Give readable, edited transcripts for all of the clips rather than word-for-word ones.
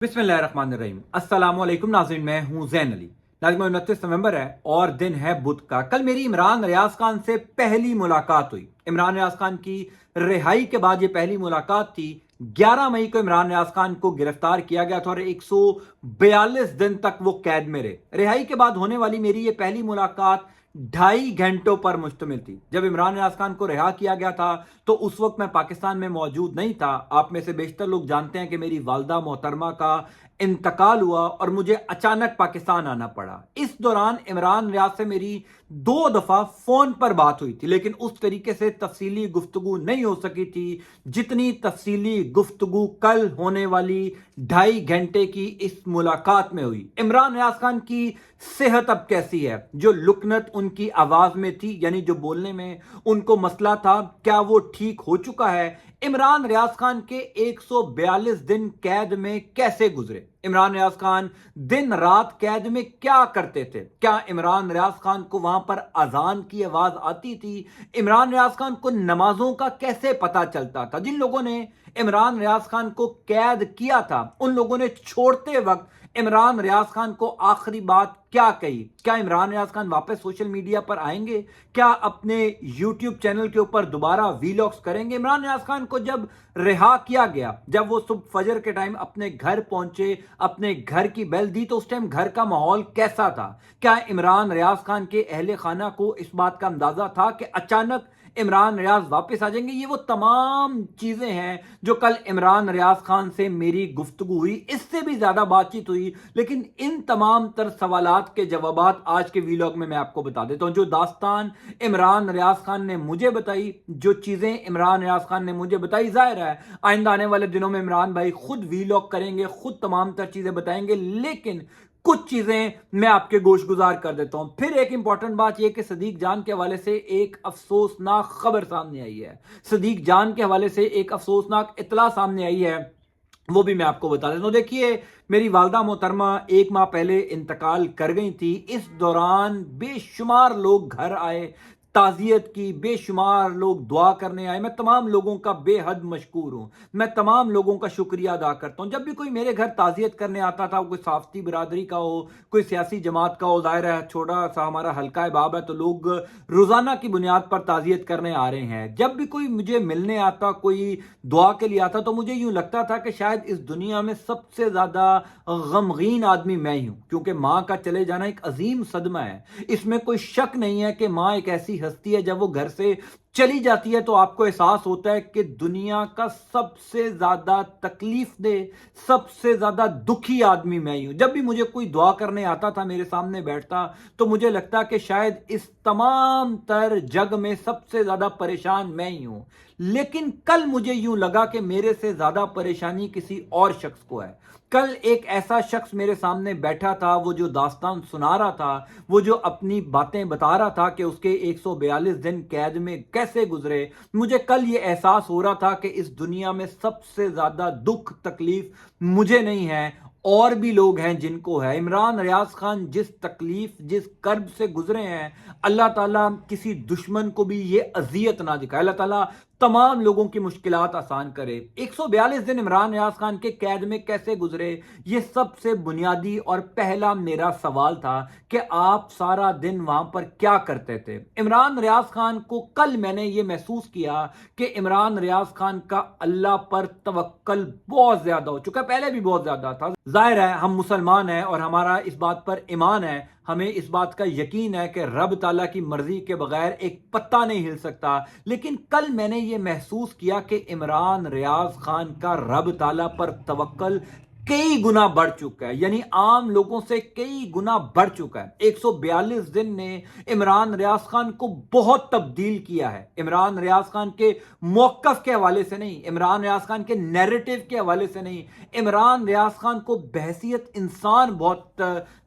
बिस्मिल्लाहिर्रहमानिर्रहीम। अस्सलाम वालेकुम नाज़रीन, मैं हूं ज़ैन अली। नाज़रीन 29 नवंबर है और दिन है बुध का। कल मेरी इमरान रियाज खान से पहली मुलाकात हुई। इमरान रियाज खान की रिहाई के बाद ये पहली मुलाकात थी। 11 मई को इमरान रियाज खान को गिरफ्तार किया गया था और 142 दिन तक वो कैद में रहे। रिहाई के बाद होने वाली मेरी ये पहली मुलाकात 2.5 घंटों पर मुश्तमिल थी। जब इमरान रियाज खान को रिहा किया गया था तो उस वक्त मैं पाकिस्तान में मौजूद नहीं था। आप में से बेशतर लोग जानते हैं कि मेरी वालदा मोहतरमा का इंतकाल हुआ और मुझे अचानक पाकिस्तान आना पड़ा। इस दौरान इमरान रियाज से मेरी 2 दफा फोन पर बात हुई थी, लेकिन उस तरीके से तफसीली गुफ्तगू नहीं हो सकी थी जितनी तफसीली गुफ्तगू कल होने वाली 2.5 घंटे की इस मुलाकात में हुई। इमरान रियाज खान की सेहत अब कैसी है? जो लुकनत उनकी आवाज में थी, यानी जो बोलने में उनको मसला था, क्या वो ठीक हो चुका है? इमरान रियाज खान के 142 दिन कैद में कैसे गुजरे? इमरान रियाज खान दिन रात कैद में क्या करते थे? क्या इमरान रियाज खान को वहां पर अजान की आवाज आती थी? इमरान रियाज खान को नमाजों का कैसे पता चलता था? जिन लोगों ने इमरान रियाज खान को कैद किया था उन लोगों ने छोड़ते वक्त इमरान रियाज खान को आखिरी बात क्या कही? क्या इमरान रियाज खान वापस सोशल मीडिया पर आएंगे? क्या अपने यूट्यूब चैनल के ऊपर दोबारा वीलॉग्स करेंगे? इमरान रियाज खान को जब रिहा किया गया, जब वो सुबह फजर के टाइम अपने घर पहुंचे, अपने घर की बेल दी, तो उस टाइम घर का माहौल कैसा था? क्या इमरान रियाज खान के अहले खाना को इस बात का अंदाजा था कि अचानक इमरान रियाज वापस आ जाएंगे? ये वो तमाम चीजें हैं जो कल इमरान रियाज खान से मेरी गुफ्तगू हुई। इससे भी ज्यादा बातचीत हुई, लेकिन इन तमाम तर सवालात के जवाबात आज के वीलॉग में मैं आपको बता देता हूं। जो दास्तान इमरान रियाज खान ने मुझे बताई, जो चीजें इमरान रियाज खान ने मुझे बताई, जाहिर है आइंदा आने वाले दिनों में इमरान भाई खुद वीलॉग करेंगे, खुद तमाम तर चीजें बताएंगे, लेकिन कुछ चीजें मैं आपके गोश गुजार कर देता हूं। फिर एक इंपॉर्टेंट बात यह कि सदीक जान के हवाले से एक अफसोसनाक खबर सामने आई है। सदीक जान के हवाले से एक अफसोसनाक इतला सामने आई है, वो भी मैं आपको बता देता हूं। देखिए, मेरी वालदा मोहतरमा 1 माह पहले इंतकाल कर गई थी। इस दौरान बेशुमार लोग घर आए, ताजियत की, बेशुमार लोग दुआ करने आए। मैं तमाम लोगों का बेहद मशकूर हूं, मैं तमाम लोगों का शुक्रिया अदा करता हूं। जब भी कोई मेरे घर ताजियत करने आता था, कोई साफ्ती बिरादरी का हो, कोई सियासी जमात का हो, जाहिर है छोटा सा हमारा हल्का बाब है, तो लोग रोजाना की बुनियाद पर ताजियत करने आ रहे हैं। जब भी कोई मुझे मिलने आता, कोई दुआ के लिए आता, तो मुझे यूं लगता था कि शायद इस दुनिया में सबसे ज्यादा गमगीन आदमी मैं ही हूं, क्योंकि मां का चले जाना एक अजीम सदमा है। इसमें कोई शक नहीं है कि मां एक ऐसी हस्ती है, जब वो घर से चली जाती है तो आपको एहसास होता है कि दुनिया का सबसे ज्यादा तकलीफ दे, सबसे ज्यादा दुखी आदमी मैं ही हूं। जब भी मुझे कोई दुआ करने आता था, मेरे सामने बैठता, तो मुझे लगता कि शायद इस तमाम तर जग में सबसे ज्यादा परेशान मैं ही हूं। लेकिन कल मुझे यूं लगा कि मेरे से ज्यादा परेशानी किसी और शख्स को है। कल एक ऐसा शख्स मेरे सामने बैठा था, वो जो दास्तान सुना रहा था, वो जो अपनी बातें बता रहा था कि उसके 142 दिन कैद में कैसे गुजरे। मुझे कल ये एहसास हो रहा था कि इस दुनिया में सबसे ज्यादा दुख तकलीफ मुझे नहीं है, और भी लोग हैं जिनको है। इमरान रियाज खान जिस तकलीफ, जिस कर्ब से गुजरे हैं, अल्लाह ताला किसी दुश्मन को भी ये अजियत ना दिखाए। अल्लाह ताला तमाम लोगों की मुश्किलात आसान करे। 142 दिन इमरान रियाज खान के कैद में कैसे गुजरे, ये सबसे बुनियादी और पहला मेरा सवाल था कि आप सारा दिन वहां पर क्या करते थे। इमरान रियाज खान को कल मैंने ये महसूस किया कि इमरान रियाज खान का अल्लाह पर तवक्कल बहुत ज्यादा हो चुका है, पहले भी बहुत ज्यादा था। जाहिर है हम मुसलमान हैं और हमारा इस बात पर ईमान है, हमें इस बात का यकीन है कि रब ताला की मर्जी के बगैर एक पत्ता नहीं हिल सकता। लेकिन कल मैंने ये महसूस किया कि इमरान रियाज खान का रब ताला पर तवक्कल कई गुना बढ़ चुका है, यानी आम लोगों से कई गुना बढ़ चुका है। 142 दिन ने इमरान रियाज खान को बहुत तब्दील किया है। इमरान रियाज खान के मौकफ के हवाले से नहीं, इमरान रियाज खान के नैरेटिव के हवाले से नहीं, इमरान रियाज खान को बहसियत इंसान बहुत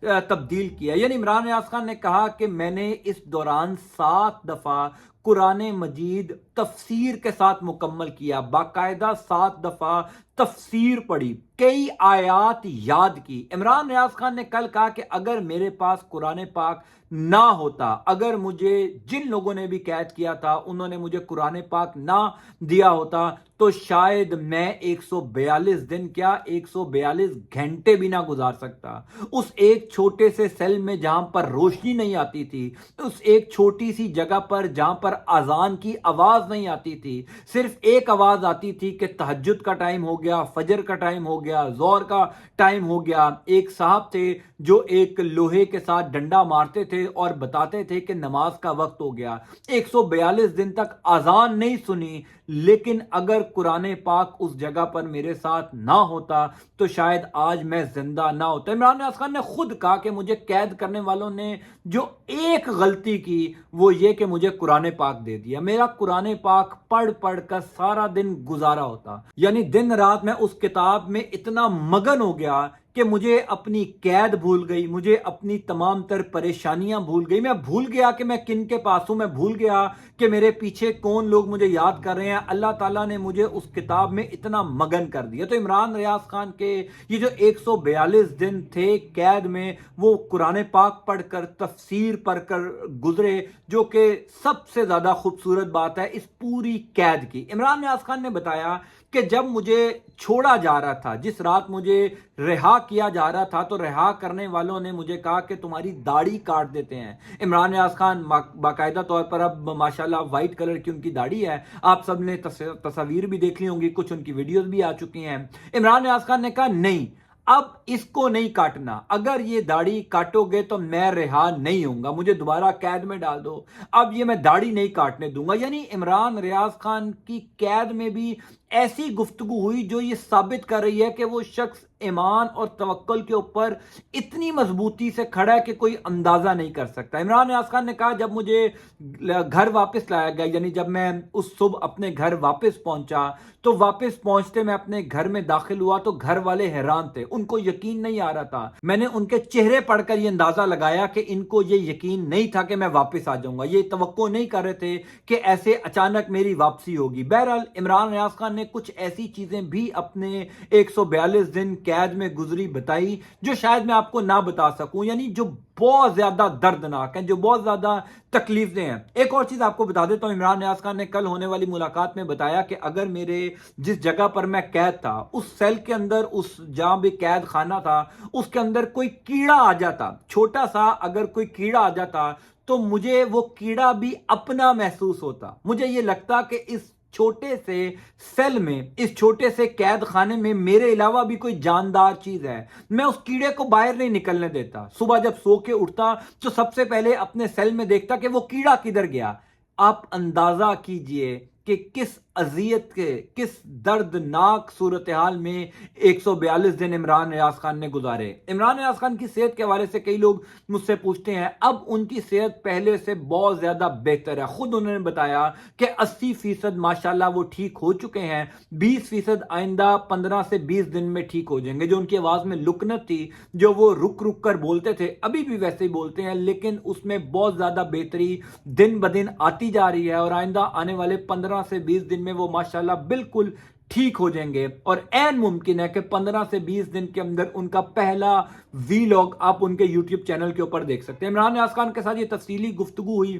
तब्दील किया। यानी इमरान रियाज खान ने कहा कि मैंने इस दौरान 7 दफा कुरान मजीद तफसीर के साथ मुकम्मल किया, बाकायदा 7 दफा तफसीर पढ़ी, कई आयात याद की। इमरान रियाज खान ने कल कहा कि अगर मेरे पास कुरान पाक ना होता, अगर मुझे जिन लोगों ने भी कैद किया था उन्होंने मुझे कुरान पाक ना दिया होता, तो शायद मैं 142 दिन क्या 142 घंटे भी ना गुजार सकता। उस एक छोटे से सेल में जहां पर रोशनी नहीं आती थी, उस एक छोटी सी जगह पर जहां पर अजान की आवाज नहीं आती थी, सिर्फ एक आवाज आती थी कि तहज्जुद का टाइम हो गया, फजर का टाइम हो गया, जोहर का टाइम हो गया। एक साहब थे जो एक लोहे के साथ डंडा मारते थे और बताते थे कि नमाज का वक्त हो गया। 142 दिन तक अजान नहीं सुनी, लेकिन अगर कुरान पाक उस जगह पर मेरे साथ ना होता तो शायद आज मैं जिंदा ना होता। इमरान रियाज खान ने खुद कहा कि मुझे कैद करने वालों ने जो एक गलती की वो ये कि मुझे कुरान पाक दे दिया। मेरा कुरान पाक पढ़ पढ़ कर सारा दिन गुजारा होता, यानी दिन रात मैं उस किताब में इतना मगन हो गया कि मुझे अपनी कैद भूल गई, मुझे अपनी तमाम तर परेशानियां भूल गई। मैं भूल गया कि मैं किन के पास हूं, मैं भूल गया कि मेरे पीछे कौन लोग मुझे याद कर रहे हैं। अल्लाह ताला ने मुझे उस किताब में इतना मगन कर दिया। तो इमरान रियाज खान के ये जो 142 दिन थे कैद में, वो कुरान पाक पढ़कर, तफसीर पढ़कर गुजरे, जो कि सबसे ज्यादा खूबसूरत बात है इस पूरी कैद की। इमरान रियाज खान ने बताया कि जब मुझे छोड़ा जा रहा था, जिस रात मुझे रिहा किया जा रहा था, तो रिहा करने वालों ने मुझे कहा कि तुम्हारी दाढ़ी काट देते हैं। इमरान रियाज खान बाकायदा तौर पर अब माशाल्लाह वाइट कलर की उनकी दाढ़ी है। आप सब ने तस्वीर भी देख ली होंगी, कुछ उनकी वीडियोस भी आ चुकी हैं। इमरान रियाज खान ने कहा नहीं, अब इसको नहीं काटना, अगर ये दाढ़ी काटोगे तो मैं रिहा नहीं होऊंगा, मुझे दोबारा कैद में डाल दो, अब ये मैं दाढ़ी नहीं काटने दूंगा। यानी इमरान रियाज खान की कैद में भी ऐसी गुफ्तगू हुई जो ये साबित कर रही है कि वो शख्स ईमान और तवक्कुल के ऊपर इतनी मजबूती से खड़ा है कि कोई अंदाजा नहीं कर सकता। इमरान रियाज खान ने कहा जब मुझे घर वापस लाया गया, यानी जब मैं उस सुबह अपने घर वापस पहुंचा, तो वापस पहुंचते मैं अपने घर में दाखिल हुआ तो घर वाले हैरान थे, उनको यकीन नहीं आ रहा था। मैंने उनके चेहरे पढ़कर यह अंदाजा लगाया कि इनको ये यकीन नहीं था कि मैं वापस आ जाऊंगा, ये तवक्को नहीं कर रहे थे कि ऐसे अचानक मेरी वापसी होगी। बहरहाल इमरान रियाज खान ने कुछ ऐसी चीजें भी अपने 142 दिन कैद में गुजरी बताई जो शायद मैं आपको ना बता सकूं, यानी जो बहुत ज्यादा दर्दनाक है, जो बहुत ज्यादा तकलीफें हैं। एक और चीज आपको बता देता हूं, इमरान रियाज खान ने कल होने वाली मुलाकात में बताया कि अगर मेरे जिस जगह पर मैं कैद था, उस सेल के अंदर, उस जहां भी कैद खाना था, उसके अंदर कोई कीड़ा आ जाता, छोटा सा अगर कोई कीड़ा आ जाता, तो मुझे वो कीड़ा भी अपना महसूस होता। मुझे ये लगता कि इस छोटे से सेल में, इस छोटे से कैद खाने में मेरे अलावा भी कोई जानदार चीज है। मैं उस कीड़े को बाहर नहीं निकलने देता। सुबह जब सो के उठता तो सबसे पहले अपने सेल में देखता कि वो कीड़ा किधर गया। आप अंदाजा कीजिए कि किस अजियत के, किस दर्दनाक सूरत हाल में 142 दिन इमरान रियाज खान ने गुजारे। इमरान रियाज खान की सेहत के हवाले से कई लोग मुझसे पूछते हैं, अब उनकी सेहत पहले से बहुत ज्यादा बेहतर है। खुद उन्होंने बताया कि 80% माशाल्लाह वो ठीक हो चुके हैं, 20% आइंदा 15 से 20 दिन में ठीक हो जाएंगे। जो उनकी आवाज में लुकनत थी, जो वो रुक रुक कर बोलते थे, अभी भी वैसे ही बोलते हैं, लेकिन उसमें बहुत ज्यादा बेहतरी दिन ब दिन आती जा रही है और आइंदा आने वाले 15 से 20 दिन में वो माशाल्लाह बिल्कुल ठीक हो जाएंगे। और ऐन मुमकिन है कि 15 से 20 दिन के अंदर उनका पहला वीलॉग आप उनके यूट्यूब चैनल के ऊपर देख सकते हैं। इमरान रियाज खान के साथ ये तफसीली गुफ्तगू हुई,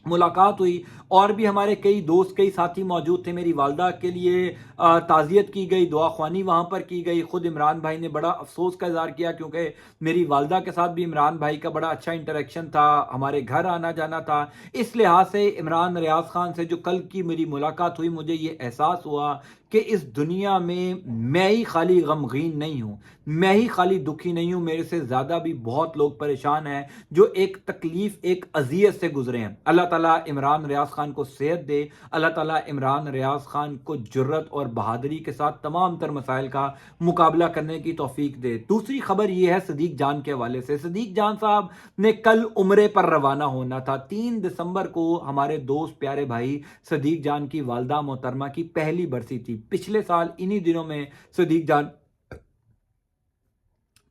मुलाकात हुई, और भी हमारे कई दोस्त, कई साथी मौजूद थे। मेरी वालदा के लिए ताज़ियत की गई, दुआ ख्वानी वहाँ पर की गई। खुद इमरान भाई ने बड़ा अफसोस का इजहार किया क्योंकि मेरी वालदा के साथ भी इमरान भाई का बड़ा अच्छा इंटरेक्शन था, हमारे घर आना जाना था। इस लिहाज से इमरान रियाज खान से जो कल की मेरी मुलाकात हुई, मुझे ये एहसास हुआ कि इस दुनिया में मैं ही खाली गमगीन नहीं हूँ, मैं ही खाली दुखी नहीं हूँ, मेरे से ज़्यादा भी बहुत लोग परेशान हैं जो एक तकलीफ, एक अजियत से गुजरे हैं। अल्लाह ताला इमरान रियाज खान को सेहत दे, अल्लाह ताला इमरान रियाज खान को जुर्रत और बहादुरी के साथ तमाम तर मसाइल का मुकाबला करने की तौफीक दे। दूसरी खबर यह है सदीक जान के हवाले से। सदीक जान साहब ने कल उम्रे पर रवाना होना था। 3 दिसंबर को हमारे दोस्त प्यारे भाई सदीक जान की वालदा मोहतरमा की पहली बरसी थी। पिछले साल इन्हीं दिनों में सदीक जान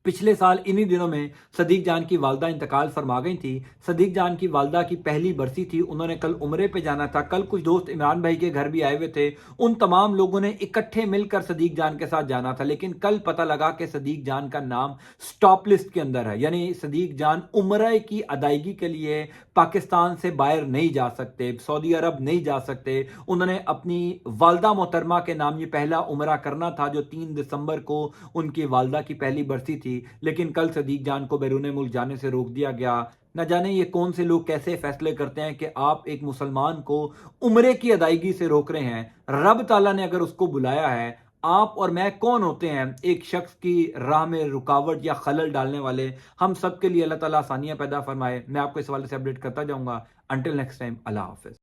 पिछले साल इन्हीं दिनों में सदीक जान की वालदा इंतकाल फरमा गई थी। सदीक जान की वालदा की पहली बरसी थी, उन्होंने कल उम्रे पे जाना था। कल कुछ दोस्त इमरान भाई के घर भी आए हुए थे, उन तमाम लोगों ने इकट्ठे मिलकर सदीक जान के साथ जाना था, लेकिन कल पता लगा कि सदीक जान का नाम स्टॉप लिस्ट के अंदर है, यानी सदीक जान उम्रे की अदायगी के लिए पाकिस्तान से बाहर नहीं जा सकते, सऊदी अरब नहीं जा सकते। उन्होंने अपनी वालदा मोहतरमा के नाम ये पहला उम्रा करना था, जो 3 दिसंबर को उनकी वालदा की पहली बरसी थी, लेकिन कल सदीक जान को बैरून मुल्क जाने से रोक दिया गया। न जाने ये कौन से लोग कैसे फैसले करते हैं कि आप एक मुसलमान को उम्रे की अदायगी से रोक रहे हैं। रब ताला ने अगर उसको बुलाया है, आप और मैं कौन होते हैं एक शख्स की राह में रुकावट या खलल डालने वाले। हम सब के लिए अल्लाह ताला आसानियां पैदा फरमाए। मैं आपको इस हवाले से अपडेट करता जाऊंगा। अंटिल नेक्स्ट टाइम, अल्लाह हाफिज।